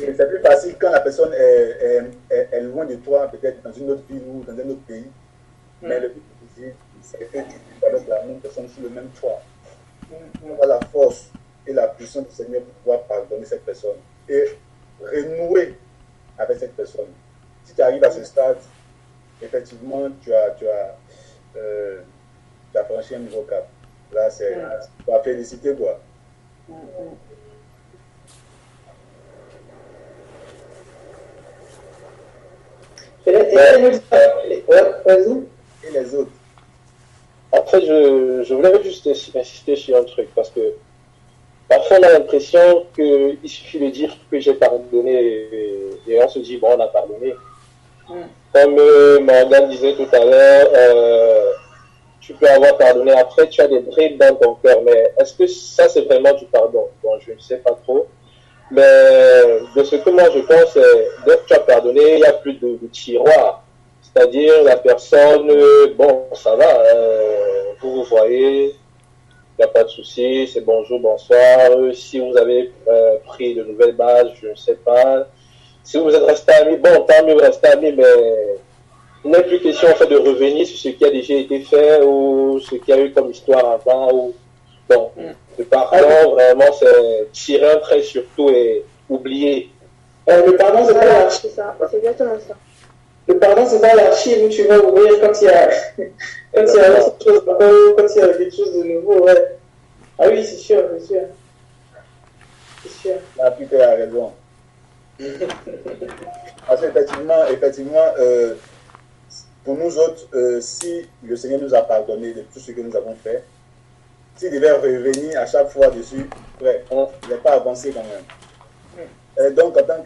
Et c'est plus facile quand la personne est loin de toi, peut-être dans une autre ville ou dans un autre pays. Mais le plus difficile, c'est que tu vis avec la même personne sur le même toit. Tu as la force et la puissance du Seigneur pour pouvoir pardonner cette personne et renouer avec cette personne. Si tu arrives à ce stade, effectivement, tu as franchi un nouveau cap. Là, tu vas féliciter, quoi. Et vas-y. Et les autres. Après, je voulais juste insister sur un truc, parce que parfois on a l'impression qu'il suffit de dire que j'ai pardonné et on se dit, bon, on a pardonné. Comme Morgane disait tout à l'heure, tu peux avoir pardonné, après tu as des brides dans ton cœur, mais est-ce que ça c'est vraiment du pardon? Bon, je ne sais pas trop, mais de ce que moi je pense, dès que tu as pardonné, il n'y a plus de tiroir. C'est-à-dire la personne, bon, ça va, vous vous voyez, il n'y a pas de souci, c'est bonjour, bonsoir. Si vous avez pris de nouvelles bases, je ne sais pas. Si vous êtes resté amis, bon, tant mieux rester amis, mais il n'est plus question en fait de revenir sur ce qui a déjà été fait ou ce qu'il y a eu comme histoire avant. Ou... Bon, le pardon, vraiment, c'est tirer un trait sur tout et oublier. Le pardon, c'est pas l'archive. C'est ça, c'est exactement ça. Le pardon, c'est pas l'archive où tu vas ouvrir quand il y a quelque chose, quand il y a quelque chose de nouveau, ouais. Ah oui, c'est sûr, c'est sûr. C'est sûr. Là, Peter a raison. Parce qu'effectivement, pour nous autres, si le Seigneur nous a pardonné de tout ce que nous avons fait, s'il devait revenir à chaque fois dessus, ouais, on ne va pas avancer quand même. Et donc, en tant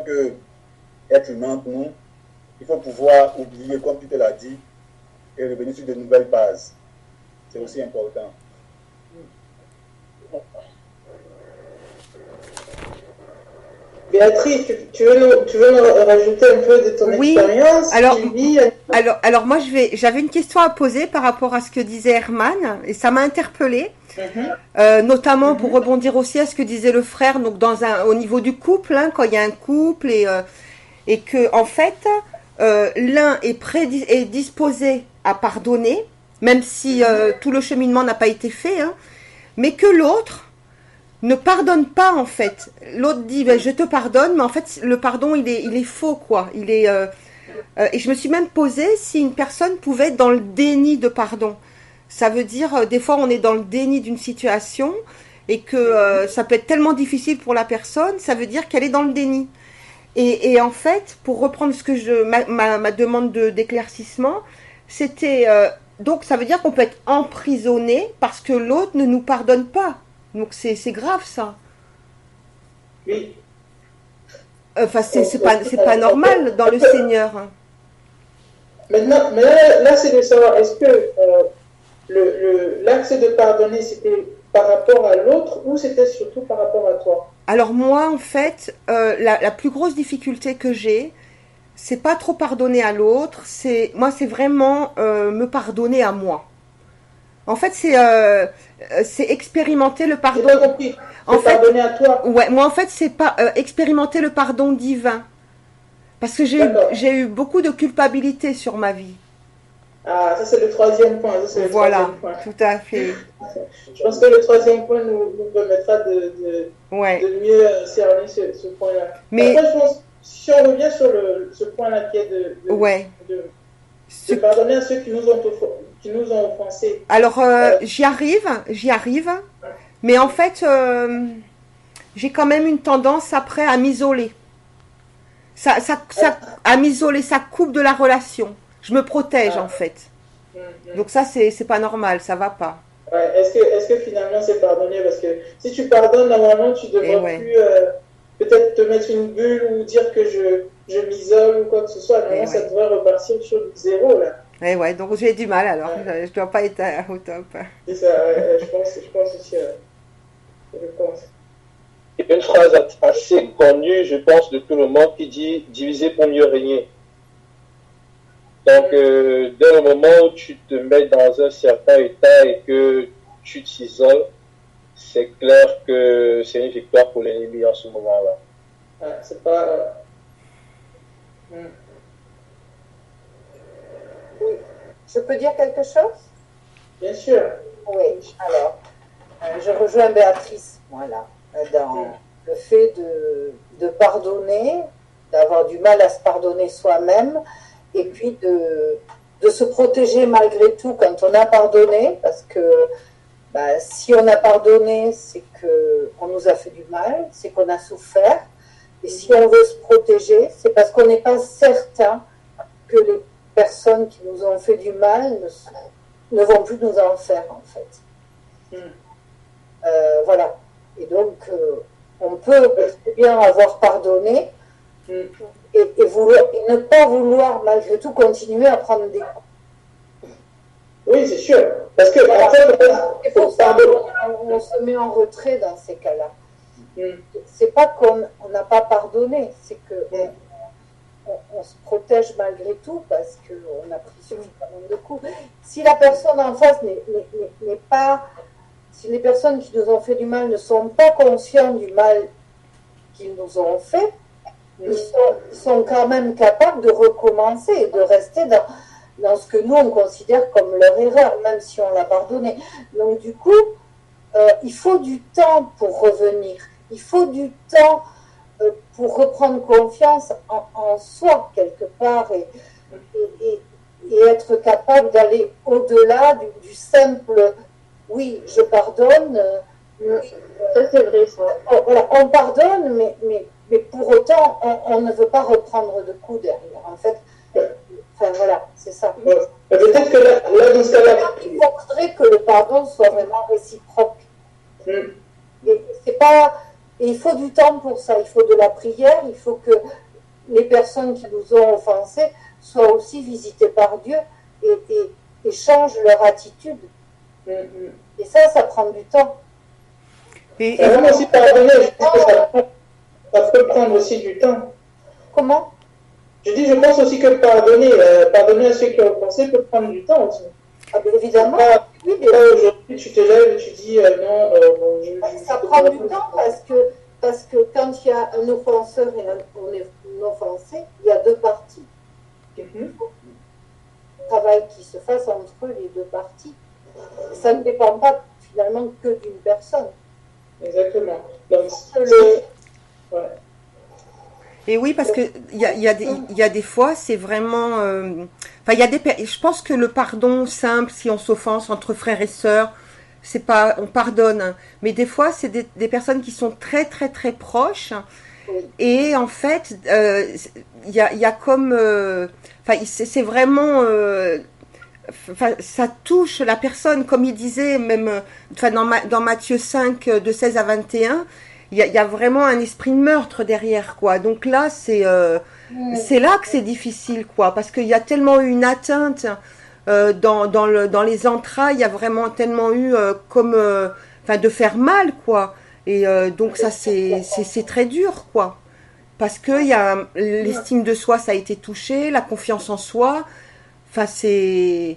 que être humain, nous, il faut pouvoir oublier, comme Peter l'a dit, et revenir sur de nouvelles bases. C'est aussi important. Béatrice, tu veux nous rajouter un peu de ton expérience? Alors moi j'avais une question à poser par rapport à ce que disait Herman et ça m'a interpellée, notamment pour rebondir aussi à ce que disait le frère, donc au niveau du couple, hein, quand il y a un couple et que en fait l'un est disposé à pardonner, même si tout le cheminement n'a pas été fait, hein, mais que l'autre ne pardonne pas en fait. L'autre dit je te pardonne, mais en fait le pardon il est faux quoi. Et je me suis même posé si une personne pouvait être dans le déni de pardon. Ça veut dire des fois on est dans le déni d'une situation et que ça peut être tellement difficile pour la personne, ça veut dire qu'elle est dans le déni. Et en fait, pour reprendre ce que ma demande d'éclaircissement, c'était donc ça veut dire qu'on peut être emprisonné parce que l'autre ne nous pardonne pas. Donc c'est grave ça. Oui. Enfin c'est pas normal dans le Seigneur. Maintenant, mais là c'est de savoir est-ce que l'axe de pardonner c'était par rapport à l'autre ou c'était surtout par rapport à toi? Alors moi en fait la plus grosse difficulté que j'ai, c'est pas trop pardonner à l'autre, c'est vraiment me pardonner à moi. En fait, c'est expérimenter le pardon. J'ai pas compris. Pardonner à toi. Ouais, moi en fait, c'est pas expérimenter le pardon divin. Parce que j'ai eu beaucoup de culpabilité sur ma vie. Ah, ça c'est le troisième point. Voilà, tout à fait. Je pense que le troisième point nous permettra de mieux cerner ce point-là. Mais après, je pense, si on revient sur ce point-là qui est de pardonner à ceux qui nous ont offensés. Alors, j'y arrive. Mais en fait, j'ai quand même une tendance après à m'isoler. À m'isoler, ça coupe de la relation. Je me protège en fait. Donc ça, c'est pas normal, ça va pas. Ouais. Est-ce que finalement c'est pardonner? Parce que si tu pardonnes, normalement, tu devrais plus peut-être te mettre une bulle ou dire que je m'isole ou quoi que ce soit. Normalement, ça devrait repartir sur le zéro, là. Ouais, donc j'ai du mal alors. Je dois pas être au top. C'est ça, je pense aussi. Je pense. Il y a une phrase assez connue, je pense, de tout le monde qui dit « diviser pour mieux régner ». Donc, dès le moment où tu te mets dans un certain état et que tu t'isoles, c'est clair que c'est une victoire pour l'ennemi en ce moment-là. Ouais, c'est pas... Oui. Je peux dire quelque chose? Bien sûr. Oui, alors, je rejoins Béatrice, voilà, dans le fait de pardonner, d'avoir du mal à se pardonner soi-même, et puis de se protéger malgré tout quand on a pardonné, parce que si on a pardonné, c'est qu'on nous a fait du mal, c'est qu'on a souffert, et si on veut se protéger, c'est parce qu'on n'est pas certain que les personnes qui nous ont fait du mal ne vont plus nous en faire, en fait. Voilà. Et donc, on peut bien avoir pardonné et ne pas vouloir, malgré tout, continuer à prendre des coups. Oui, c'est sûr. Parce que, voilà. En fait, c'est pour ça qu'on se met en retrait dans ces cas-là. C'est pas qu'on n'a pas pardonné, c'est que on se protège malgré tout parce qu'on a pris suffisamment de coups. Si la personne en face n'est pas... Si les personnes qui nous ont fait du mal ne sont pas conscients du mal qu'ils nous ont fait, ils sont quand même capables de recommencer et de rester dans ce que nous, on considère comme leur erreur, même si on l'a pardonné. Donc du coup, il faut du temps pour revenir. Il faut du temps pour reprendre confiance en soi, quelque part, et être capable d'aller au-delà du simple « oui, je pardonne ». Ça, c'est vrai, ça. Voilà, on pardonne, mais pour autant, on ne veut pas reprendre de coups derrière. En fait, enfin voilà, c'est ça. Peut-être que là, dans ce cas-là... Il faudrait que le pardon soit vraiment réciproque. Et il faut du temps pour ça, il faut de la prière, il faut que les personnes qui nous ont offensés soient aussi visitées par Dieu et changent leur attitude. Et ça prend du temps. Et vraiment aussi pardonner, je pense que ça peut prendre aussi du temps. Comment? Je pense aussi que pardonner à ceux qui ont offensé peut prendre du temps aussi. Ah bien évidemment. Oui, mais là aujourd'hui tu te lèves et tu dis non, ça prend du temps parce que quand il y a un offenseur et un offensé, il y a deux parties. Le travail qui se fasse entre les deux parties. Ça ne dépend pas finalement que d'une personne. Exactement. Donc, ouais. Et oui, parce que il y a des fois, c'est vraiment. Je pense que le pardon simple, si on s'offense entre frères et sœurs, c'est pas, on pardonne. Hein. Mais des fois, c'est des personnes qui sont très très très proches. Et en fait, il y a comme, c'est vraiment. Ça touche la personne, comme il disait, même dans Matthieu 5, de 16 à 21, il y a vraiment un esprit de meurtre derrière, quoi. Donc là, c'est là que c'est difficile, quoi, parce qu'il y a tellement eu une atteinte dans les entrailles, il y a vraiment tellement eu de faire mal, quoi. Et donc ça, c'est très dur, quoi, parce que il y a l'estime de soi, ça a été touché, la confiance en soi. Enfin, c'est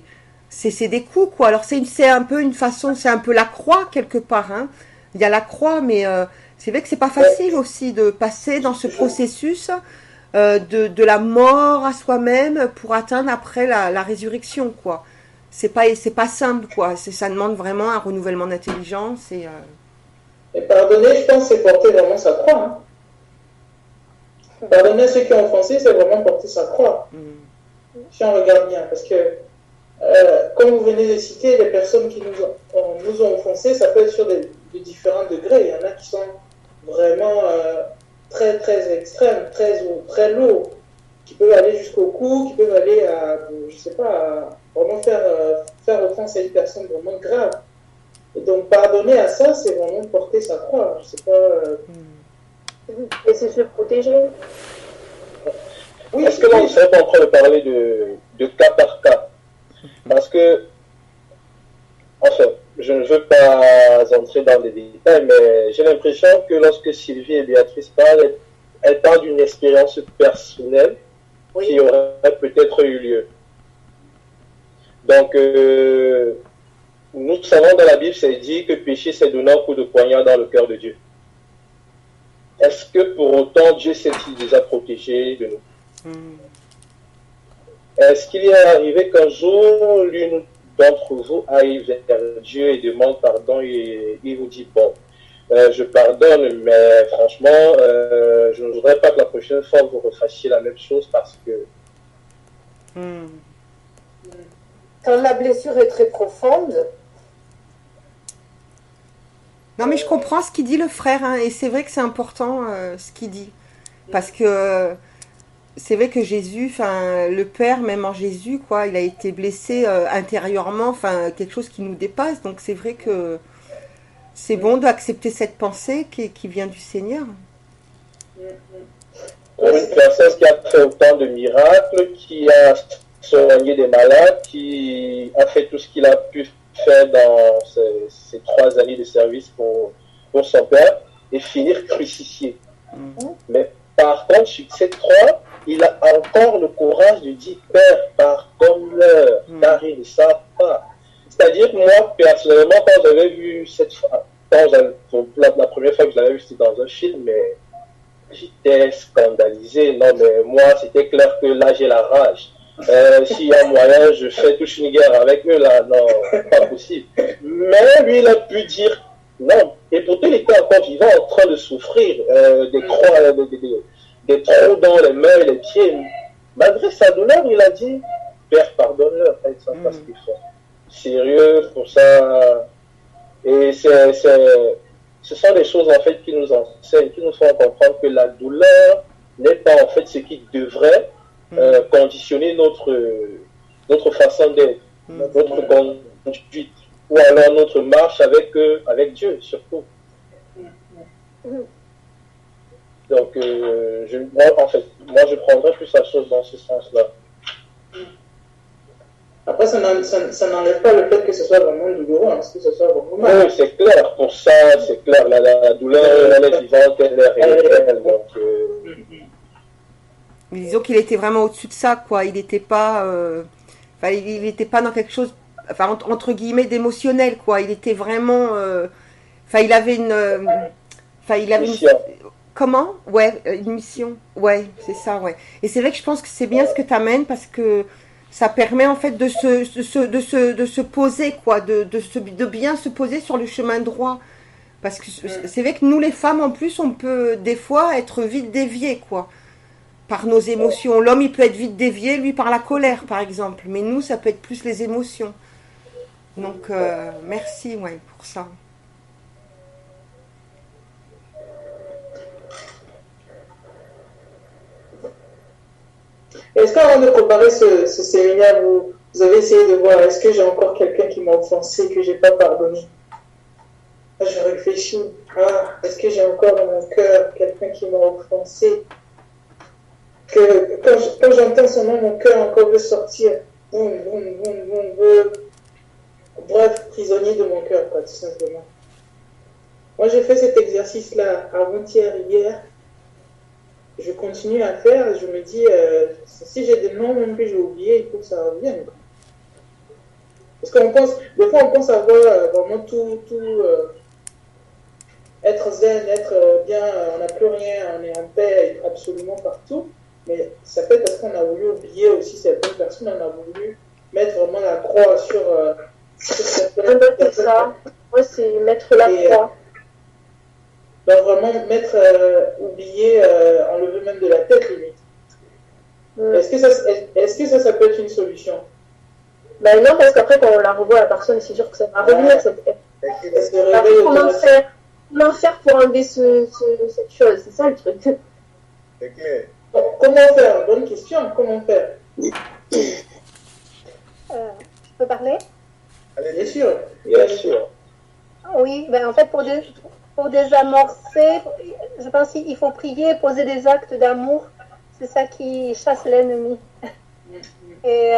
des coups, quoi. Alors, c'est un peu une façon, c'est un peu la croix, quelque part, hein. Il y a la croix, mais c'est vrai que c'est pas facile aussi de passer dans ce processus de la mort à soi-même pour atteindre après la résurrection, quoi. C'est pas simple, quoi. Ça demande vraiment un renouvellement d'intelligence Et pardonner, je pense, c'est porter vraiment sa croix, hein. Pardonner à ceux qui ont offensé, c'est vraiment porter sa croix. Si on regarde bien, parce que comme vous venez de citer, les personnes qui nous ont offensés, ça peut être sur de différents degrés. Il y en a qui sont vraiment très très extrêmes, très lourds, qui peuvent aller jusqu'au cou, qui peuvent aller à, je sais pas, à vraiment faire offense à une personne vraiment grave. Et donc pardonner à ça, c'est vraiment porter sa croix. Je sais pas. Et c'est se protéger. Oui, est-ce que là, on ne serait pas en train de parler de cas par cas? Parce que, enfin, je ne veux pas entrer dans les détails, mais j'ai l'impression que lorsque Sylvie et Béatrice parlent, elles parlent d'une expérience personnelle qui aurait peut-être eu lieu. Donc, nous savons dans la Bible, c'est dit que pécher, c'est donner un coup de poignard dans le cœur de Dieu. Est-ce que pour autant Dieu s'est-il déjà protégé de nous? Est-ce qu'il est arrivé qu'un jour, l'une d'entre vous aille vers Dieu et demande pardon et il vous dit, bon, je pardonne, mais franchement, je ne voudrais pas que la prochaine fois vous refassiez la même chose parce que... Quand la blessure est très profonde. Non, mais je comprends ce qu'il dit le frère, hein, et c'est vrai que c'est important ce qu'il dit. Parce que c'est vrai que Jésus, enfin, le Père, même en Jésus, quoi, il a été blessé intérieurement, enfin, quelque chose qui nous dépasse. Donc c'est vrai que c'est bon d'accepter cette pensée qui vient du Seigneur. Pour une personne qui a fait autant de miracles, qui a soigné des malades, qui a fait tout ce qu'il a pu faire dans ces 3 années de service pour son Père, et finir crucifié. Mais par contre, sur ces 3, il a encore le courage de dire, Père, pardonne-leur, car ils ne savent pas. C'est-à-dire que moi, personnellement, quand j'avais vu cette fois, la première fois que je l'avais vu, c'était dans un film, mais j'étais scandalisé. Non, mais moi, c'était clair que là, j'ai la rage. S'il y a moyen, je fais toute une guerre avec eux, là. Non, pas possible. Mais lui, il a pu dire non. Et pourtant, il était encore vivant, en train de souffrir des croix, des trous dans les mains et les pieds. Malgré sa douleur, il a dit, Père, pardonne-leur. Ils ne savent pas ce qu'ils font. Sérieux, pour ça. Et ce sont des choses, en fait, qui nous enseignent, qui nous font comprendre que la douleur n'est pas, en fait, ce qui devrait conditionner notre façon d'être, notre conduite, ou alors notre marche avec Dieu, surtout. Donc, moi, je prendrais plus la chose dans ce sens-là. Après, ça n'enlève pas le fait que ce soit vraiment douloureux, hein, que ce soit vraiment mal. Oui, c'est clair. Pour ça, c'est clair. La douleur, elle est vivante, elle est réelle. Donc, Mais disons qu'il était vraiment au-dessus de ça, quoi. Il n'était pas, il n'était pas dans quelque chose, enfin entre guillemets, d'émotionnel, quoi. Il était vraiment, il avait une mission. Comment? Ouais, une mission. Ouais, c'est ça, ouais. Et c'est vrai que je pense que c'est bien ce que tu amènes parce que ça permet en fait de se poser, quoi, de bien se poser sur le chemin droit. Parce que c'est vrai que nous les femmes en plus on peut des fois être vite déviées, quoi, par nos émotions. L'homme il peut être vite dévié, lui, par la colère par exemple, mais nous ça peut être plus les émotions. Donc merci, ouais, pour ça. Est-ce qu'avant de préparer ce séminaire, vous avez essayé de voir, est-ce que j'ai encore quelqu'un qui m'a offensé, que j'ai pas pardonné? Je réfléchis, est-ce que j'ai encore dans mon cœur quelqu'un qui m'a offensé, que quand j'entends son nom, mon cœur encore veut sortir, bref, prisonnier de mon cœur, quoi, tout simplement. Moi, j'ai fait cet exercice-là avant-hier, hier. Je continue à faire, je me dis, si j'ai des noms même que j'ai oubliés, il faut que ça revienne. Parce qu'on pense, des fois on pense avoir vraiment tout être zen, être bien, on n'a plus rien, on est en paix absolument partout, mais ça peut être parce qu'on a voulu oublier aussi certaines personnes, on a voulu mettre vraiment la croix sur certaines personnes. C'est ça, ouais, c'est mettre la croix. Donc vraiment oublier, enlever même de la tête limite. Est-ce que ça peut être une solution? Ben non, parce qu'après quand on la revoit la personne, c'est sûr que ça va revenir. Comment faire pour enlever cette chose? C'est ça le truc. C'est clair. Comment faire? Bonne question. Comment faire? Je peux parler? Allez, bien sûr. Bien sûr. Oui, ben en fait pour désamorcer, je pense qu'il faut prier, poser des actes d'amour. C'est ça qui chasse l'ennemi. Et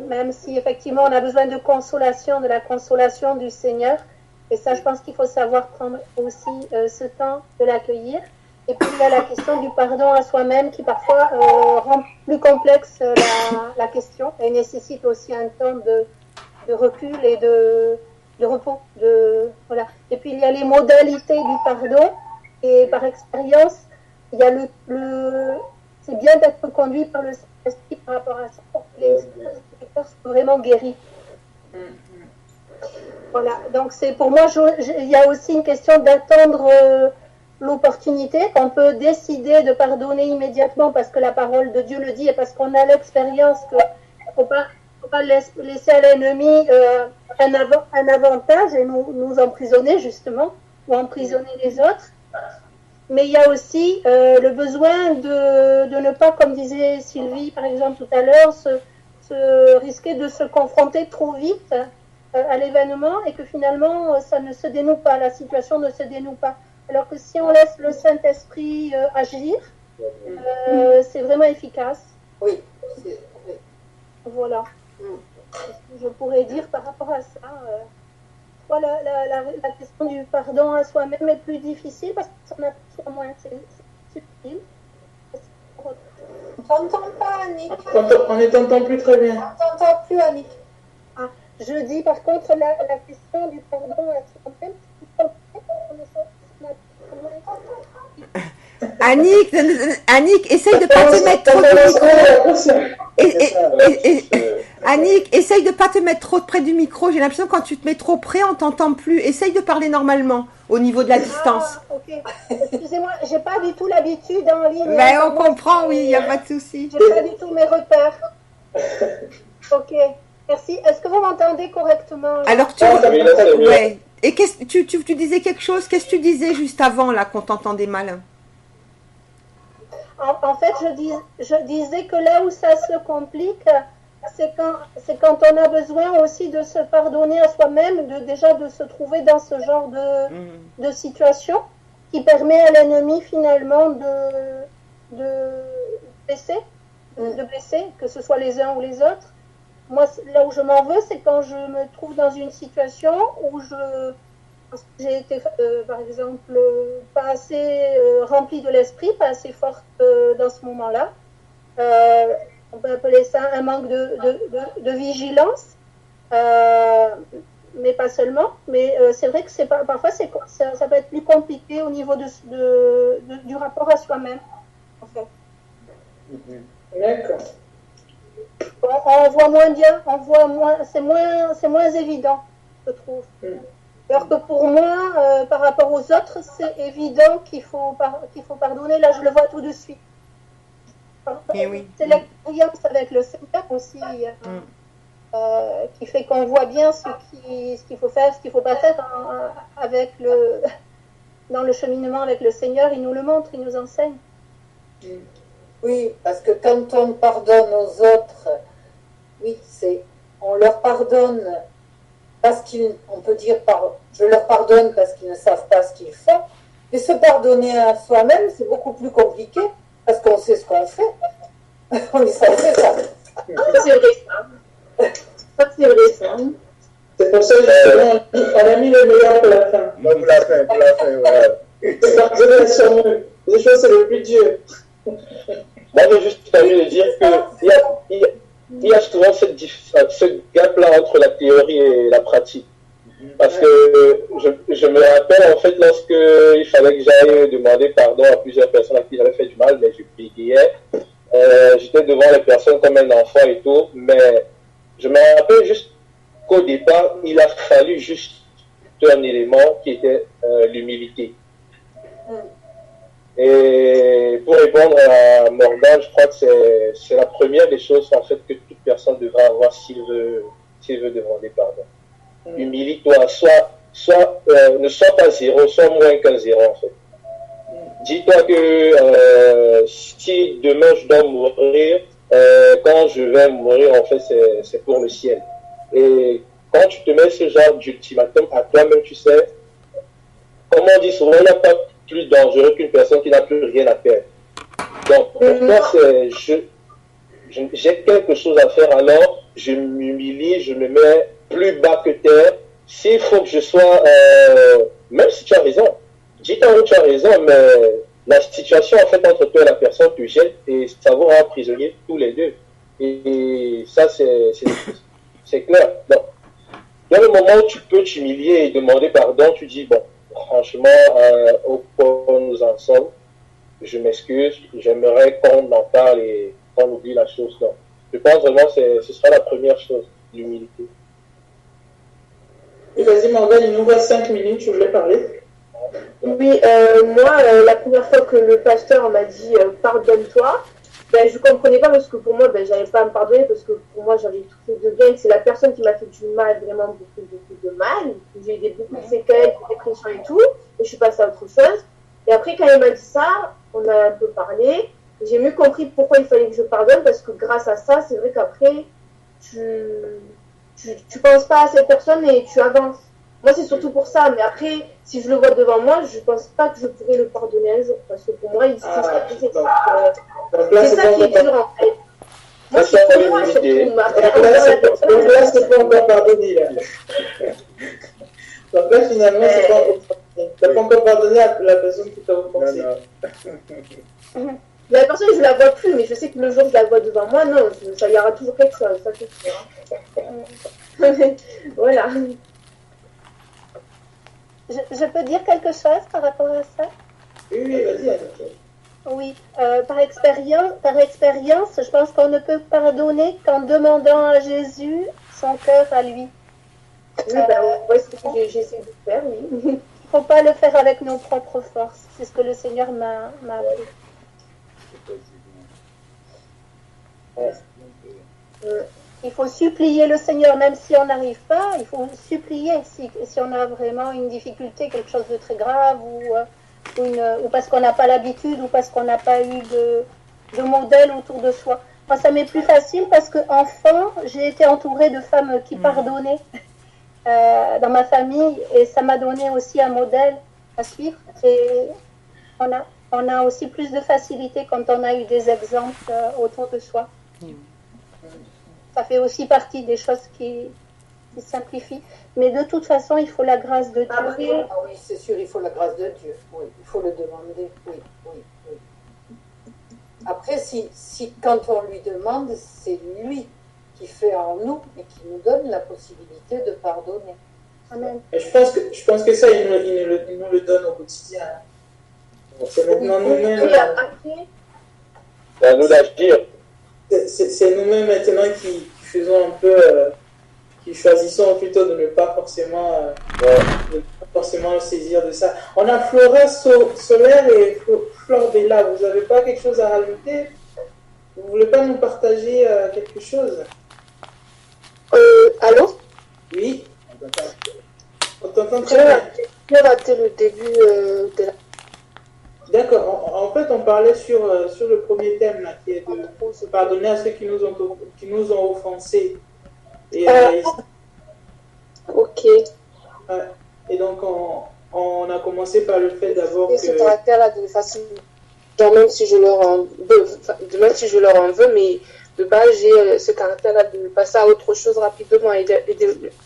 même si effectivement on a besoin de consolation, de la consolation du Seigneur, et ça je pense qu'il faut savoir prendre aussi ce temps de l'accueillir. Et puis il y a la question du pardon à soi-même qui parfois rend plus complexe la question et nécessite aussi un temps de recul et repos. Voilà. Et puis il y a les modalités du pardon. Et par expérience, il y a c'est bien d'être conduit par le Saint-Esprit par rapport à ça pour que les spectateurs soient vraiment guéris. Voilà. Donc pour moi, il y a aussi une question d'attendre l'opportunité, qu'on peut décider de pardonner immédiatement parce que la parole de Dieu le dit et parce qu'on a l'expérience qu'il ne faut pas laisser à l'ennemi un avantage et nous emprisonner justement, ou emprisonner les autres. Mais il y a aussi le besoin de ne pas, comme disait Sylvie par exemple tout à l'heure, se risquer de se confronter trop vite à l'événement et que finalement ça ne se dénoue pas, la situation ne se dénoue pas. Alors que si on laisse le Saint-Esprit agir, c'est vraiment efficace. Oui. Voilà. Je pourrais dire par rapport à ça. La question du pardon à soi-même est plus difficile parce qu'on a toujours moins. C'est subtil. On t'entend pas, Annick. On ne t'entend plus très bien. On t'entend plus, Annick. Ah, je dis par contre la question du pardon à soi-même, Annick, essaye de pas te mettre trop Annick, essaye de pas te mettre trop près du micro. J'ai l'impression que quand tu te mets trop près, on t'entend plus. Essaye de parler normalement au niveau de la distance. Ah, ok. Excusez-moi, j'ai pas du tout l'habitude en ligne. Ben, on comprend, oui, il n'y a pas de souci. J'ai pas du tout mes repères. Ok, merci. Est-ce que vous m'entendez correctement? Alors ouais. Et tu disais quelque chose? Qu'est-ce que tu disais juste avant là qu'on t'entendait mal? En fait, je disais que là où ça se complique, c'est quand on a besoin aussi de se pardonner à soi-même, déjà de se trouver dans ce genre de situation qui permet à l'ennemi finalement de blesser, que ce soit les uns ou les autres. Moi, là où je m'en veux, c'est quand je me trouve dans une situation où j'ai été, par exemple, pas assez remplie de l'esprit, pas assez forte dans ce moment-là. On peut appeler ça un manque de vigilance, mais pas seulement. Mais c'est vrai que parfois ça peut être plus compliqué au niveau du rapport à soi-même, en fait. D'accord. On voit moins bien, c'est moins évident, je trouve. Alors que pour moi, par rapport aux autres, c'est évident qu'il faut pardonner. Là, je le vois tout de suite. Oui. C'est l'expérience avec le Seigneur aussi qui fait qu'on voit bien ce qu'il faut faire, ce qu'il ne faut pas faire dans le cheminement avec le Seigneur. Il nous le montre, il nous enseigne. Oui, parce que quand on pardonne aux autres, oui, on leur pardonne parce on peut dire je leur pardonne parce qu'ils ne savent pas ce qu'ils font. Mais se pardonner à soi-même, c'est beaucoup plus compliqué parce qu'on sait ce qu'on fait. On est censé ça. C'est vrai ça. C'est pour ça que justement, on a mis le meilleur pour la fin. Non, pour la fin, voilà. Pardonner sur nous. Les choses, c'est le plus dur. Moi, j'ai juste envie de dire qu'il y a souvent ce gap-là entre la théorie et la pratique. Parce que je me rappelle, en fait, lorsque il fallait que j'aille demander pardon à plusieurs personnes à qui j'avais fait du mal, mais je bégayais. J'étais devant les personnes comme un enfant et tout, mais je me rappelle juste qu'au départ, il a fallu juste un élément qui était l'humilité. Et pour répondre à Morgane, je crois que c'est la première des choses en fait que toute personne devra avoir s'il veut demander pardon. Humilie-toi, ne sois pas zéro, sois moins qu'un zéro en fait. Dis-toi que si demain je dois mourir, quand je vais mourir en fait c'est pour le ciel. Et quand tu te mets ce genre d'ultimatum à toi-même, tu sais, comme on dit souvent, il n'y a pas plus dangereux qu'une personne qui n'a plus rien à perdre. Donc, pour moi, j'ai quelque chose à faire, alors je m'humilie, je me mets plus bas que terre. S'il faut que je sois, même si tu as raison, dis-toi que tu as raison, mais la situation en fait entre toi et la personne te jette et ça vous rend prisonnier tous les deux. Et ça, c'est clair. Donc, dans le moment où tu peux t'humilier et demander pardon, tu dis, bon, franchement, au point où nous en sommes, je m'excuse, j'aimerais qu'on en parle et qu'on oublie la chose. Donc, je pense vraiment que ce sera la première chose, l'humilité. Et vas-y, Morgane, il nous reste 5 minutes, tu voulais parler? Oui, moi, la première fois que le pasteur m'a dit pardonne-toi, ben, je ne comprenais pas parce que pour moi, ben, j'avais pas à me pardonner parce que pour moi, j'avais tout fait de bien. C'est la personne qui m'a fait du mal, vraiment beaucoup de mal. J'ai eu beaucoup de séquelles, de dépression et tout. Et je suis passée à autre chose. Et après, quand il m'a dit ça, on a un peu parlé. J'ai mieux compris pourquoi il fallait que je pardonne parce que grâce à ça, c'est vrai qu'après, tu penses pas à cette personne et tu avances. Moi, c'est surtout pour ça. Mais après, si je le vois devant moi, je pense pas que je pourrais le pardonner un jour. Parce que pour moi, c'est ça qui est dur, en fait. Moi, c'est pour moi, surtout. Donc là, c'est pas encore pardonné, là. Donc là, finalement, c'est pas encore pardonné. T'as pas encore pardonné à la personne qui t'a offensé. La personne, je la vois plus, mais je sais que le jour où je la vois devant moi, non, ça y aura toujours quelque chose. Ça, c'est sûr. Voilà. Je peux dire quelque chose par rapport à ça? Oui, vas-y, Annick. Oui, par expérience, je pense qu'on ne peut pardonner qu'en demandant à Jésus son cœur à lui. Oui, c'est ce que j'essaie de faire, oui. Il ne faut pas le faire avec nos propres forces. C'est ce que le Seigneur m'a appris. Il faut supplier le Seigneur, même si on n'arrive pas, il faut supplier si on a vraiment une difficulté, quelque chose de très grave, ou parce qu'on n'a pas l'habitude, ou parce qu'on n'a pas eu de modèle autour de soi. Moi, ça m'est plus facile parce qu'enfant, j'ai été entourée de femmes qui pardonnaient dans ma famille, et ça m'a donné aussi un modèle à suivre. Et on a aussi plus de facilité quand on a eu des exemples autour de soi. Ça fait aussi partie des choses qui simplifient. Mais de toute façon, il faut la grâce de Dieu. Après, oui, c'est sûr, il faut la grâce de Dieu. Oui, il faut le demander. Oui. Après, si quand on lui demande, c'est lui qui fait en nous et qui nous donne la possibilité de pardonner. Amen. Et je pense que ça, il nous le donne au quotidien. C'est maintenant nous-mêmes. C'est à nous d'agir. C'est nous-mêmes maintenant qui faisons un peu, qui choisissons plutôt de ne pas forcément saisir de ça. On a Flora Solaire et Flore Bella. Vous n'avez pas quelque chose à rajouter? Vous voulez pas nous partager quelque chose? Allô? Oui. On t'entend très bien. J'ai raté le début de la... D'accord. En fait, on parlait sur le premier thème, là, qui est de se pardonner à ceux qui nous ont offensés. Et, ok. Et donc, on a commencé par le fait d'abord que... ce caractère-là de façon... Genre, même si je leur en veux, mais de base, j'ai ce caractère-là de passer à autre chose rapidement et de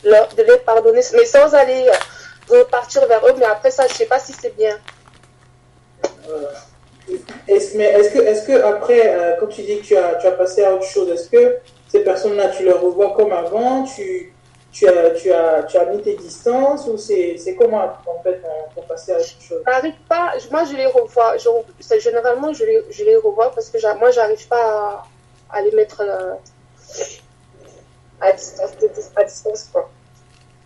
les pardonner, mais sans aller repartir vers eux. Mais après ça, je ne sais pas si c'est bien. Mais est-ce que après, comme tu dis que tu as passé à autre chose, est-ce que ces personnes-là, tu les revois comme avant, tu as mis tes distances, ou c'est comment en fait pour passer à autre chose? J'arrive pas, moi je les revois, généralement je les revois parce que moi j'arrive pas à les mettre à distance quoi.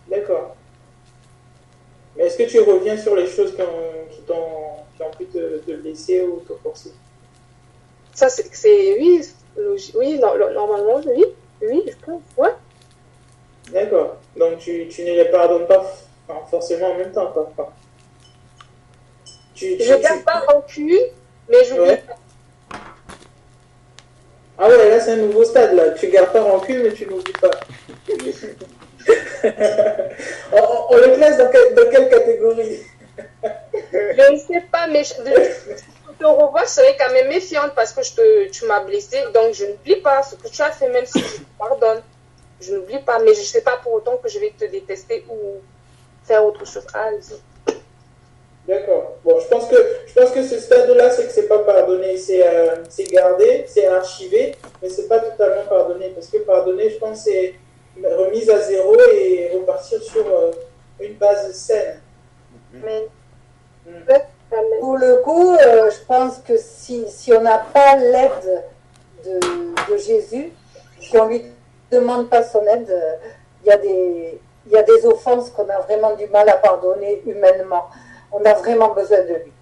D'accord. Mais est-ce que tu reviens sur les choses qui ont pu te blesser ou te forcer? Ça c'est oui, normalement oui, je pense, ouais. D'accord. Donc tu ne les pardonnes pas forcément en même temps, quoi. Je garde pas rancune, mais je ouais. Ah ouais, là c'est un nouveau stade là. Tu gardes pas rancune, mais tu n'oublies pas. on le classe dans quelle catégorie? Je ne sais pas, mais je te revois, je serais quand même méfiante parce que tu m'as blessé, donc je n'oublie pas ce que tu as fait, même si je te pardonne. Je n'oublie pas, mais je ne sais pas pour autant que je vais te détester ou faire autre chose. D'accord. Bon, je pense que ce stade-là, c'est que c'est pas pardonné, c'est gardé, c'est archivé, mais c'est pas totalement pardonné, parce que pardonner, je pense, remise à zéro et repartir sur une base saine. Mais pour le coup, je pense que si on n'a pas l'aide de Jésus, si on lui demande pas son aide, il y a des offenses qu'on a vraiment du mal à pardonner humainement. On a vraiment besoin de lui.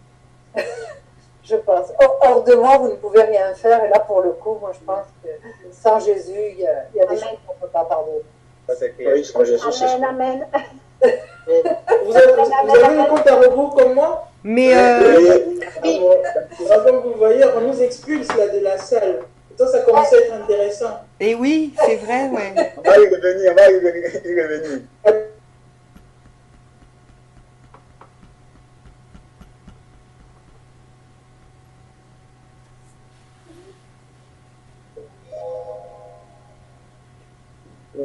Je pense. Hors de moi, vous ne pouvez rien faire. Et là, pour le coup, moi, je pense que sans Jésus, il y a des choses qu'on ne peut pas pardonner. Ça, c'est clair. Oui, sans Jésus, c'est sûr. Amen. Vous avez un compte à rebours comme moi? Mais Comme vous voyez, on nous expulse là de la salle. Pourtant, ça commence à être intéressant. et oui, c'est vrai, ouais. On va y revenir.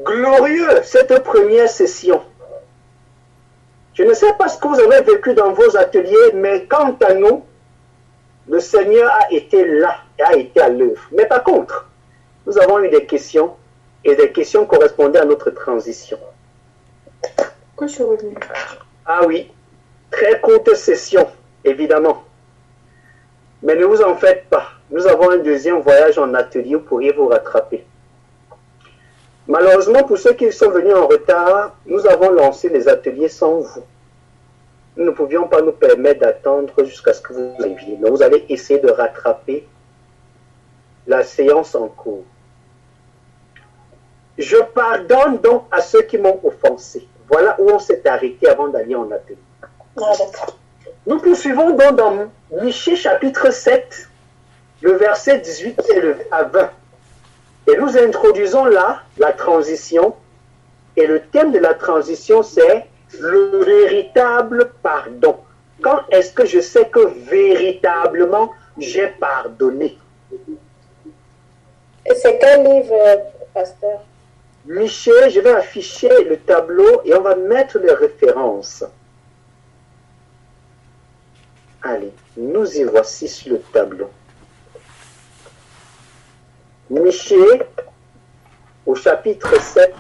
Glorieux, cette première session. Je ne sais pas ce que vous avez vécu dans vos ateliers, mais quant à nous, le Seigneur a été là, a été à l'œuvre. Mais par contre, nous avons eu des questions, et des questions correspondaient à notre transition. Pourquoi je suis revenue? Ah oui, très courte session, évidemment. Mais ne vous en faites pas. Nous avons un deuxième voyage en atelier, vous pourriez vous rattraper. Malheureusement, pour ceux qui sont venus en retard, nous avons lancé les ateliers sans vous. Nous ne pouvions pas nous permettre d'attendre jusqu'à ce que vous arriviez. Donc, vous allez essayer de rattraper la séance en cours. Je pardonne donc à ceux qui m'ont offensé. Voilà où on s'est arrêté avant d'aller en atelier. Ah, d'accord. Nous poursuivons donc dans Michée chapitre 7, le verset 18 à 20. Et nous introduisons là la transition. Et le thème de la transition, c'est le véritable pardon. Quand est-ce que je sais que véritablement j'ai pardonné? Et c'est quel livre, pasteur? Michée, je vais afficher le tableau et on va mettre les références. Allez, nous y voici sur le tableau. Michée, au chapitre 7,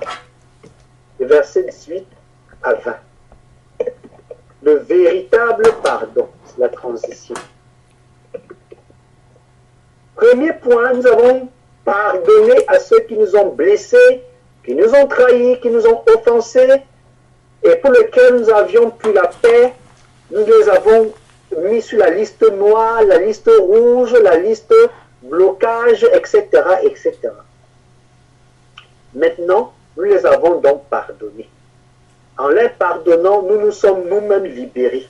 verset 18 à 20. Le véritable pardon, c'est la transition. Premier point, nous avons pardonné à ceux qui nous ont blessés, qui nous ont trahis, qui nous ont offensés, et pour lesquels nous avions plus la paix. Nous les avons mis sur la liste noire, la liste rouge, la liste blocage, etc., etc. Maintenant, nous les avons donc pardonnés. En les pardonnant, nous nous sommes nous-mêmes libérés.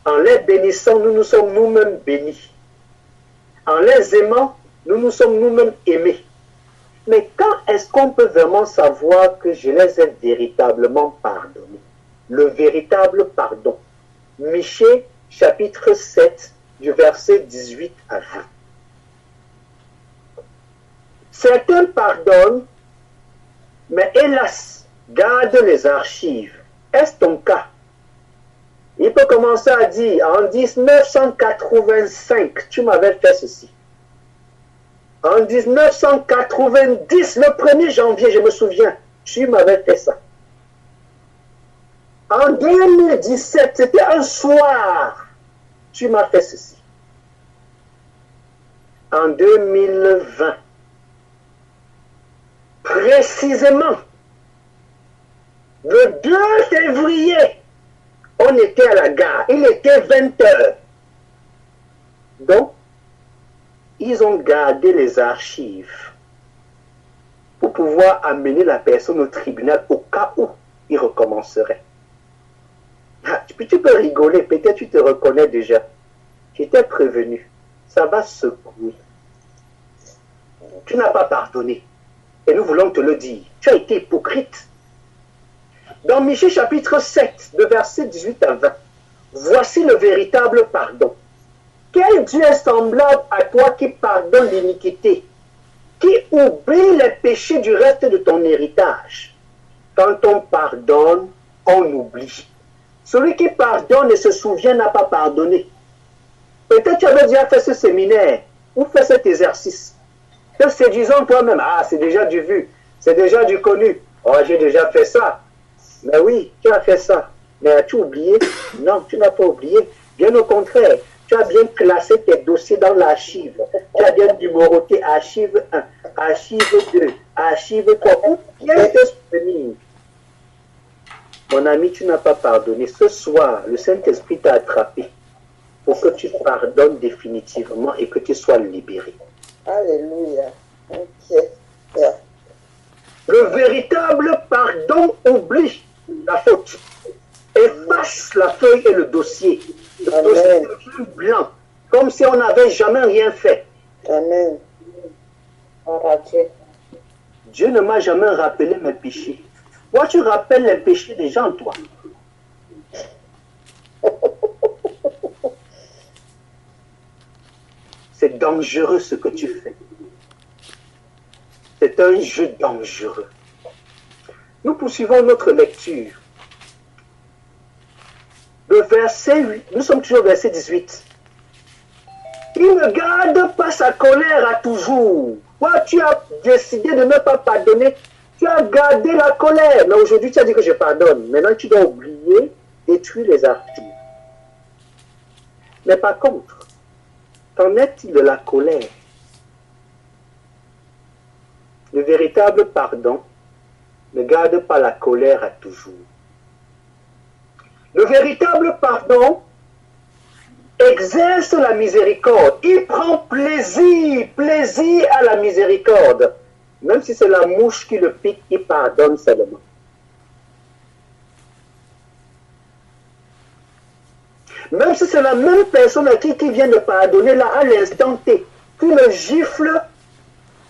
En les bénissant, nous nous sommes nous-mêmes bénis. En les aimant, nous nous sommes nous-mêmes aimés. Mais quand est-ce qu'on peut vraiment savoir que je les ai véritablement pardonnés? Le véritable pardon. Michée, chapitre 7, du verset 18 à 20. Certains pardonnent, mais hélas, gardent les archives. Est-ce ton cas? Il peut commencer à dire, en 1985, tu m'avais fait ceci. En 1990, le 1er janvier, je me souviens, tu m'avais fait ça. En 2017, c'était un soir, tu m'as fait ceci. En 2020, précisément, le 2 février, on était à la gare, il était 20 heures. Donc, ils ont gardé les archives pour pouvoir amener la personne au tribunal au cas où il recommencerait. Ah, tu peux rigoler, peut-être tu te reconnais déjà. J'étais prévenu, ça va secouer. Tu n'as pas pardonné. Et nous voulons te le dire. Tu as été hypocrite. Dans Michée chapitre 7, de verset 18 à 20, voici le véritable pardon. Quel Dieu est semblable à toi qui pardonne l'iniquité, qui oublie les péchés du reste de ton héritage? Quand on pardonne, on oublie. Celui qui pardonne et se souvient n'a pas pardonné. Peut-être tu avais déjà fait ce séminaire ou fait cet exercice. Te séduisant toi-même, ah, c'est déjà du vu. C'est déjà du connu. Oh, j'ai déjà fait ça. Mais oui, tu as fait ça. Mais as-tu oublié? Non, tu n'as pas oublié. Bien au contraire, tu as bien classé tes dossiers dans l'archive. Tu as bien numéroté archive 1, archive 2, archive 3 pour bien te souvenir. Mon ami, tu n'as pas pardonné. Ce soir, le Saint-Esprit t'a attrapé pour que tu pardonnes définitivement et que tu sois libéré. Alléluia. Ok. Yeah. Le véritable pardon oublie la faute. Efface la feuille et le dossier. Le dossier devient blanc, comme si on n'avait jamais rien fait. Amen. Dieu ne m'a jamais rappelé mes péchés. Toi, tu rappelles les péchés des gens, toi. C'est dangereux ce que tu fais. C'est un jeu dangereux. Nous poursuivons notre lecture. Le verset 8, nous sommes toujours au verset 18. Il ne garde pas sa colère à toujours. Toi, tu as décidé de ne pas pardonner. Tu as gardé la colère. Mais aujourd'hui, tu as dit que je pardonne. Maintenant, tu dois oublier, détruire les archives. Mais par contre, qu'en est-il de la colère? Le véritable pardon ne garde pas la colère à toujours. Le véritable pardon exerce la miséricorde. Il prend plaisir à la miséricorde. Même si c'est la mouche qui le pique, il pardonne seulement. Même si c'est la même personne à qui vient de pardonner, là, à l'instant T, tu le gifles,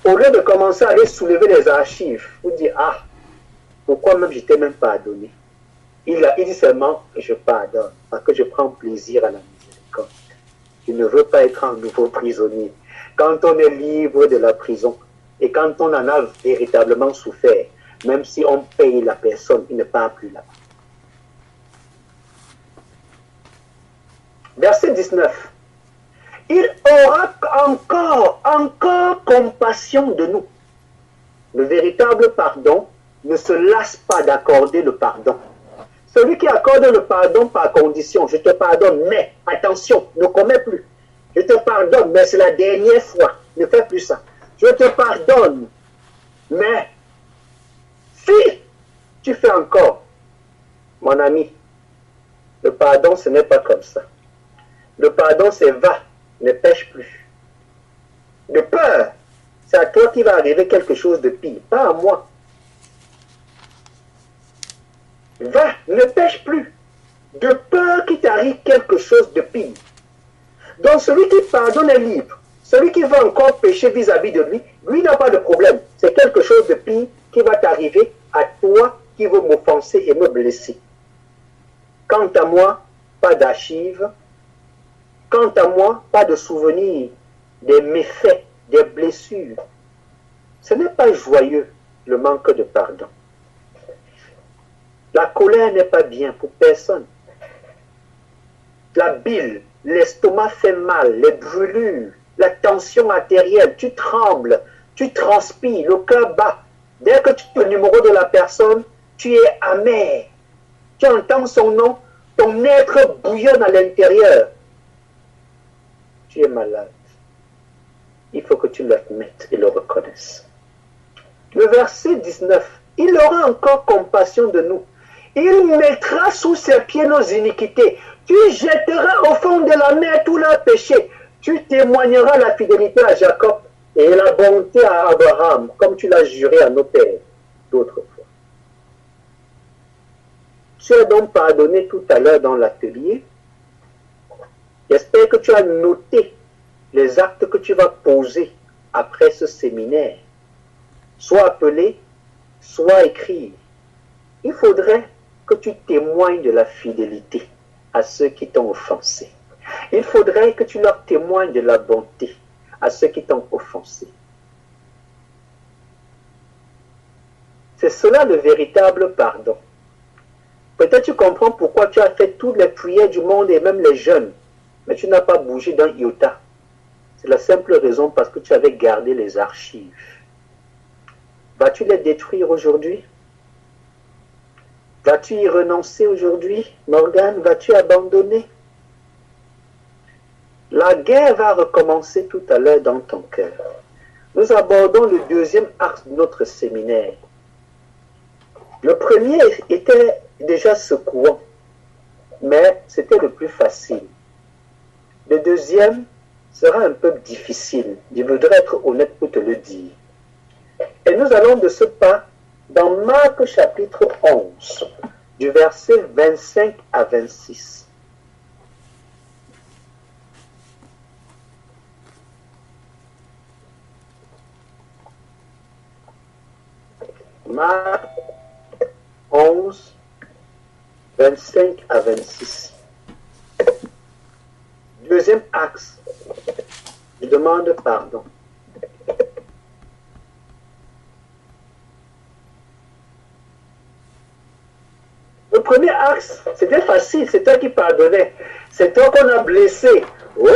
au lieu de commencer à aller soulever les archives, vous dire, ah, pourquoi même je t'ai même pardonné? Il dit seulement, je pardonne, parce que je prends plaisir à la miséricorde. Je ne veux pas être un nouveau prisonnier. Quand on est libre de la prison, et quand on en a véritablement souffert, même si on paye la personne, il ne part plus là-bas. Verset 19. Il aura encore compassion de nous. Le véritable pardon ne se lasse pas d'accorder le pardon. Celui qui accorde le pardon par condition, je te pardonne, mais attention, ne commets plus. Je te pardonne, mais c'est la dernière fois, ne fais plus ça. Je te pardonne, mais si tu fais encore, mon ami, le pardon, ce n'est pas comme ça. Le pardon, c'est va, ne pêche plus. De peur, c'est à toi qui va arriver quelque chose de pire, pas à moi. Va, ne pêche plus. De peur qu'il t'arrive quelque chose de pire. Donc celui qui pardonne est libre. Celui qui va encore pécher vis-à-vis de lui, lui n'a pas de problème. C'est quelque chose de pire qui va t'arriver à toi qui veut m'offenser et me blesser. Quant à moi, pas d'archives. Quant à moi, pas de souvenirs des méfaits, des blessures. Ce n'est pas joyeux, le manque de pardon. La colère n'est pas bien pour personne. La bile, l'estomac fait mal, les brûlures, la tension artérielle, tu trembles, tu transpires, le cœur bat. Dès que tu as le numéro de la personne, tu es amer. Tu entends son nom, ton être bouillonne à l'intérieur. Tu es malade. Il faut que tu l'admettes et le reconnaisses. Le verset 19. Il aura encore compassion de nous. Il mettra sous ses pieds nos iniquités. Tu jetteras au fond de la mer tous leurs péchés. Tu témoigneras la fidélité à Jacob et la bonté à Abraham, comme tu l'as juré à nos pères d'autres fois. Tu as donc pardonné tout à l'heure dans l'atelier. J'espère que tu as noté les actes que tu vas poser après ce séminaire. Soit appeler, soit écrire. Il faudrait que tu témoignes de la fidélité à ceux qui t'ont offensé. Il faudrait que tu leur témoignes de la bonté à ceux qui t'ont offensé. C'est cela le véritable pardon. Peut-être tu comprends pourquoi tu as fait toutes les prières du monde et même les jeûnes, mais tu n'as pas bougé d'un iota. C'est la simple raison parce que tu avais gardé les archives. Vas-tu les détruire aujourd'hui? Vas-tu y renoncer aujourd'hui? Morgane, vas-tu abandonner? La guerre va recommencer tout à l'heure dans ton cœur. Nous abordons le deuxième axe de notre séminaire. Le premier était déjà secouant, mais c'était le plus facile. Le deuxième sera un peu difficile. Je voudrais être honnête pour te le dire. Et nous allons de ce pas dans Marc chapitre 11, du verset 25 à 26. Marc 11, 25 à 26. Deuxième axe, je demande pardon. Le premier axe, c'était facile, c'est toi qui pardonnais. C'est toi qu'on a blessé. Oh,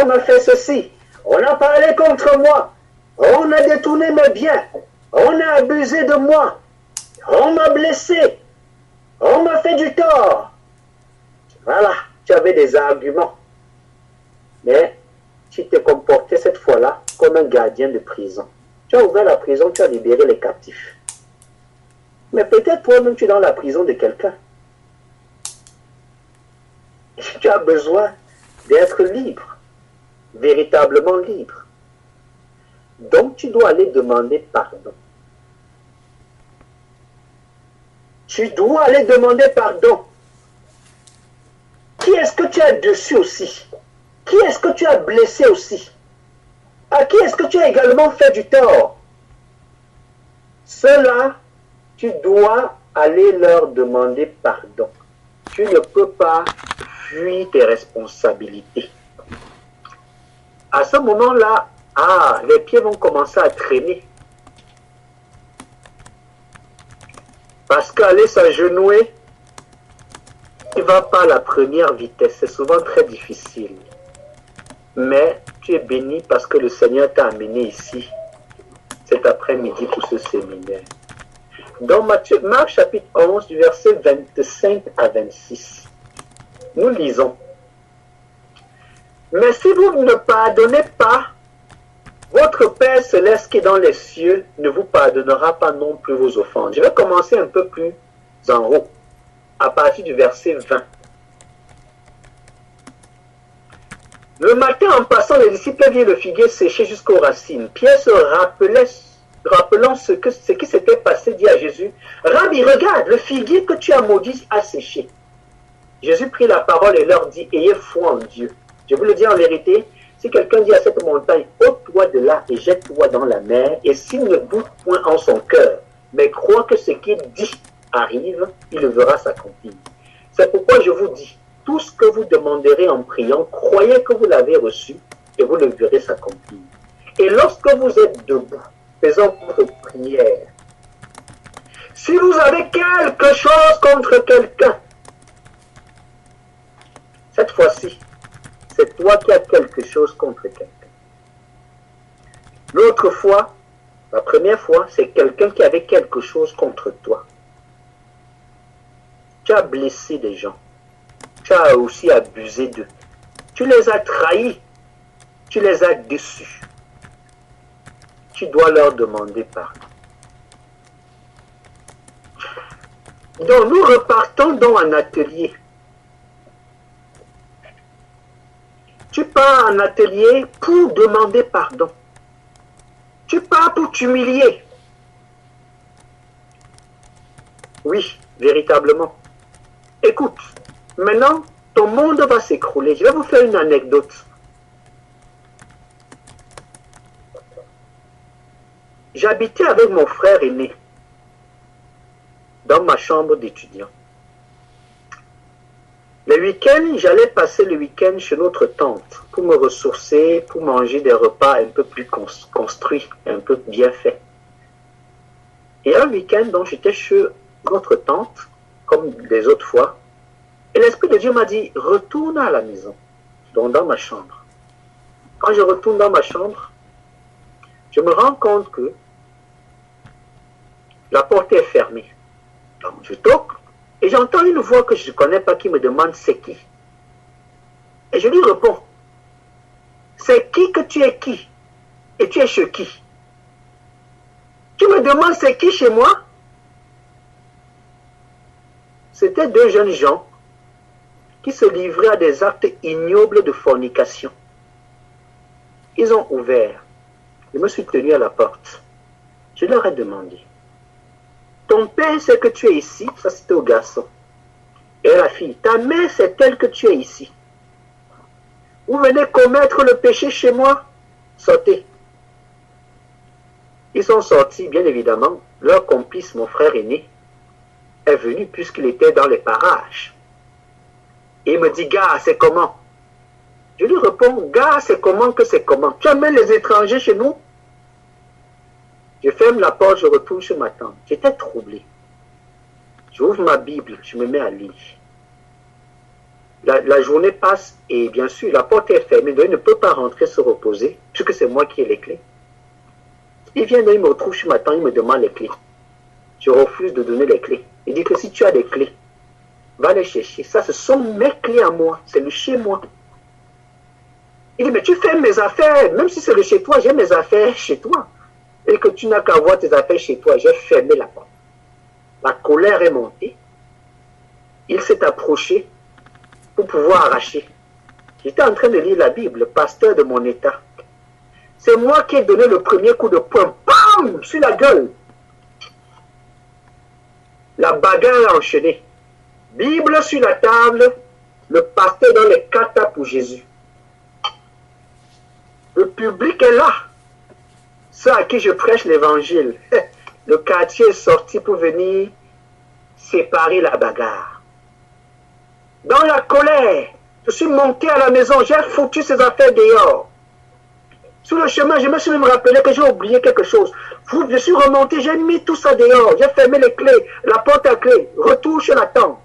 on a fait ceci. On a parlé contre moi. On a détourné mes biens. On a abusé de moi. On m'a blessé. On m'a fait du tort. Voilà, tu avais des arguments. Mais tu t'es comporté cette fois-là comme un gardien de prison. Tu as ouvert la prison, tu as libéré les captifs. Mais peut-être toi-même tu es dans la prison de quelqu'un. Tu as besoin d'être libre, véritablement libre. Donc tu dois aller demander pardon. Tu dois aller demander pardon. Qui est-ce que tu as dessus aussi? Qui est-ce que tu as blessé aussi? À qui est-ce que tu as également fait du tort? Ceux-là, tu dois aller leur demander pardon. Tu ne peux pas fuir tes responsabilités. À ce moment-là, les pieds vont commencer à traîner. Parce qu'aller s'agenouiller, tu ne vas pas à la première vitesse. C'est souvent très difficile. Mais tu es béni parce que le Seigneur t'a amené ici cet après-midi pour ce séminaire. Dans Marc chapitre 11, du verset 25 à 26, nous lisons. Mais si vous ne pardonnez pas, votre Père céleste qui est dans les cieux ne vous pardonnera pas non plus vos offenses. Je vais commencer un peu plus en haut, à partir du verset 20. Le matin, en passant, les disciples virent le figuier séché jusqu'aux racines. Pierre se rappelant ce qui s'était passé, dit à Jésus, « Rabbi, regarde, le figuier que tu as maudit a séché. » Jésus prit la parole et leur dit, « Ayez foi en Dieu. » Je vous le dis en vérité, si quelqu'un dit à cette montagne, « Ôte-toi de là et jette-toi dans la mer », et s'il ne doute point en son cœur, mais croit que ce qu'il dit arrive, il le verra s'accomplir. C'est pourquoi je vous dis, tout ce que vous demanderez en priant, croyez que vous l'avez reçu et vous le verrez s'accomplir. Et lorsque vous êtes debout, faisons votre prière. Si vous avez quelque chose contre quelqu'un, cette fois-ci, c'est toi qui as quelque chose contre quelqu'un. L'autre fois, la première fois, c'est quelqu'un qui avait quelque chose contre toi. Tu as blessé des gens. Tu as aussi abusé d'eux. Tu les as trahis. Tu les as déçus. Tu dois leur demander pardon. Donc nous repartons dans un atelier. Tu pars en atelier pour demander pardon. Tu pars pour t'humilier. Oui, véritablement. Écoute, maintenant, ton monde va s'écrouler. Je vais vous faire une anecdote. J'habitais avec mon frère aîné dans ma chambre d'étudiant. Le week-end, j'allais passer le week-end chez notre tante pour me ressourcer, pour manger des repas un peu plus construits, un peu bien faits. Et un week-end, donc, j'étais chez notre tante, comme les autres fois, et l'Esprit de Dieu m'a dit, retourne à la maison, donc dans ma chambre. Quand je retourne dans ma chambre, je me rends compte que La porte est fermée. Donc je toque et j'entends une voix que je ne connais pas qui me demande c'est qui. Et je lui réponds, c'est qui que tu es qui? Et tu es chez qui? Tu me demandes c'est qui chez moi? C'étaient deux jeunes gens qui se livraient à des actes ignobles de fornication. Ils ont ouvert. Je me suis tenu à la porte. Je leur ai demandé, ton père sait que tu es ici? Ça c'était au garçon. Et à la fille, ta mère sait elle que tu es ici? Vous venez commettre le péché chez moi? Sortez. Ils sont sortis, bien évidemment. Leur complice, mon frère aîné, est venu puisqu'il était dans les parages. Et il me dit, gars, c'est comment? Je lui réponds, gars, c'est comment que c'est comment? Tu amènes les étrangers chez nous? Je ferme la porte, je retourne sur ma tente. J'étais troublé. J'ouvre ma Bible, je me mets à lire. La journée passe et bien sûr, la porte est fermée, donc il ne peut pas rentrer se reposer, puisque c'est moi qui ai les clés. Il vient, il me retrouve sur ma tente, il me demande les clés. Je refuse de donner les clés. Il dit que si tu as des clés, va les chercher. Ça, ce sont mes clés à moi, c'est le chez moi. Il dit, mais tu fermes mes affaires, même si c'est le chez toi, j'ai mes affaires chez toi. Et que tu n'as qu'à avoir tes affaires chez toi, j'ai fermé la porte. La colère est montée. Il s'est approché pour pouvoir arracher. J'étais en train de lire la Bible, le pasteur de mon état. C'est moi qui ai donné le premier coup de poing, bam, sur la gueule. La bagarre a enchaîné. Bible sur la table, le pasteur dans les katas pour Jésus. Le public est là. Ceux à qui je prêche l'évangile. Le quartier est sorti pour venir séparer la bagarre. Dans la colère, je suis monté à la maison, j'ai foutu ces affaires dehors. Sur le chemin, je me suis même rappelé que j'ai oublié quelque chose. Je suis remonté, j'ai mis tout ça dehors, j'ai fermé les clés, la porte à clé, retour chez la tente.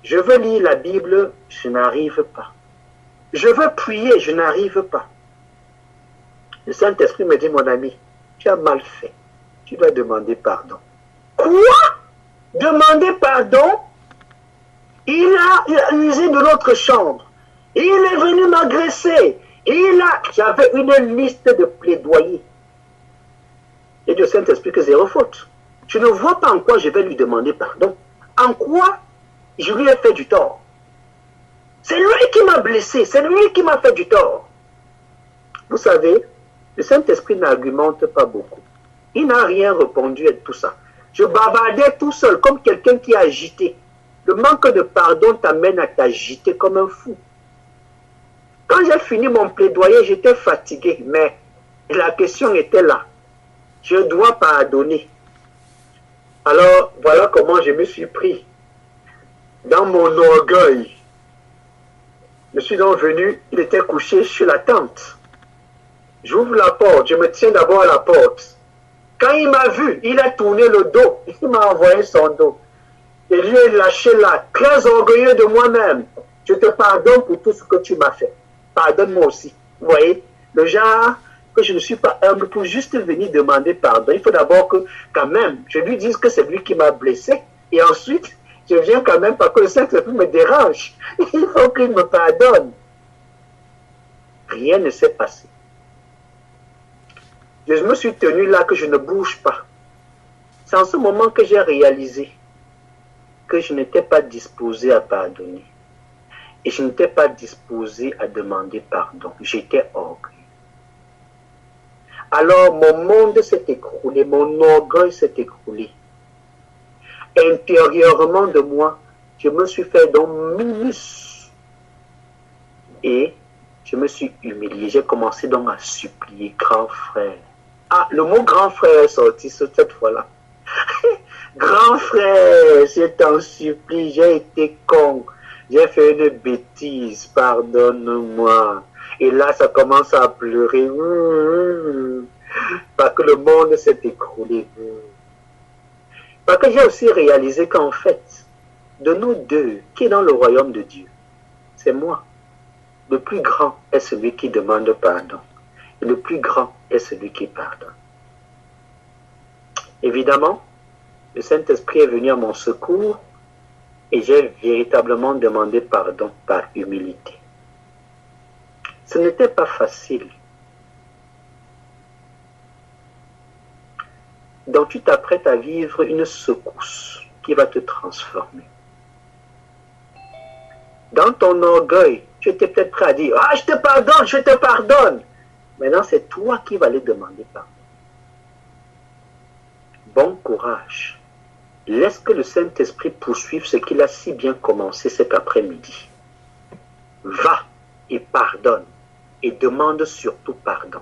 Je veux lire la Bible, je n'arrive pas. Je veux prier, je n'arrive pas. Le Saint-Esprit me dit, mon ami, tu as mal fait. Tu dois demander pardon. Quoi? Demander pardon? Il a usé de notre chambre. Il est venu m'agresser. J'avais une liste de plaidoyer. Et le Saint-Esprit que zéro faute. Je ne vois pas en quoi je vais lui demander pardon. En quoi je lui ai fait du tort. C'est lui qui m'a blessé. C'est lui qui m'a fait du tort. Vous savez, le Saint-Esprit n'argumente pas beaucoup. Il n'a rien répondu à tout ça. Je bavardais tout seul comme quelqu'un qui a agité. Le manque de pardon t'amène à t'agiter comme un fou. Quand j'ai fini mon plaidoyer, j'étais fatigué, mais la question était là. Je dois pardonner. Alors, voilà comment je me suis pris. Dans mon orgueil. Je suis donc venu, il était couché sur la tente. J'ouvre la porte, je me tiens d'abord à la porte. Quand il m'a vu, il a tourné le dos. Il m'a envoyé son dos. Et lui est lâché là, très orgueilleux de moi-même. Je te pardonne pour tout ce que tu m'as fait. Pardonne-moi aussi. Vous voyez, le genre que je ne suis pas humble pour juste venir demander pardon. Il faut d'abord que, quand même, je lui dise que c'est lui qui m'a blessé. Et ensuite, je viens quand même parce que le Saint-Esprit me dérange. Il faut qu'il me pardonne. Rien ne s'est passé. Je me suis tenu là que je ne bouge pas. C'est en ce moment que j'ai réalisé que je n'étais pas disposé à pardonner. Et je n'étais pas disposé à demander pardon. J'étais orgueilleux. Alors mon monde s'est écroulé, mon orgueil s'est écroulé. Intérieurement de moi, je me suis fait donc minus. Et je me suis humilié. J'ai commencé donc à supplier, grand frère. Ah, le mot grand frère est sorti cette fois-là. Grand frère, je t'en supplie, j'ai été con. J'ai fait une bêtise, pardonne-moi. Et là, ça commence à pleurer. Parce que le monde s'est écroulé. Parce que j'ai aussi réalisé qu'en fait, de nous deux, qui est dans le royaume de Dieu, c'est moi. Le plus grand est celui qui demande pardon. Et le plus grand est celui qui pardonne. Évidemment, le Saint-Esprit est venu à mon secours et j'ai véritablement demandé pardon par humilité. Ce n'était pas facile. Donc tu t'apprêtes à vivre une secousse qui va te transformer. Dans ton orgueil, tu étais peut-être prêt à dire « Ah, je te pardonne, je te pardonne !» Maintenant, c'est toi qui vas aller demander pardon. Bon courage. Laisse que le Saint-Esprit poursuive ce qu'il a si bien commencé cet après-midi. Va et pardonne et demande surtout pardon.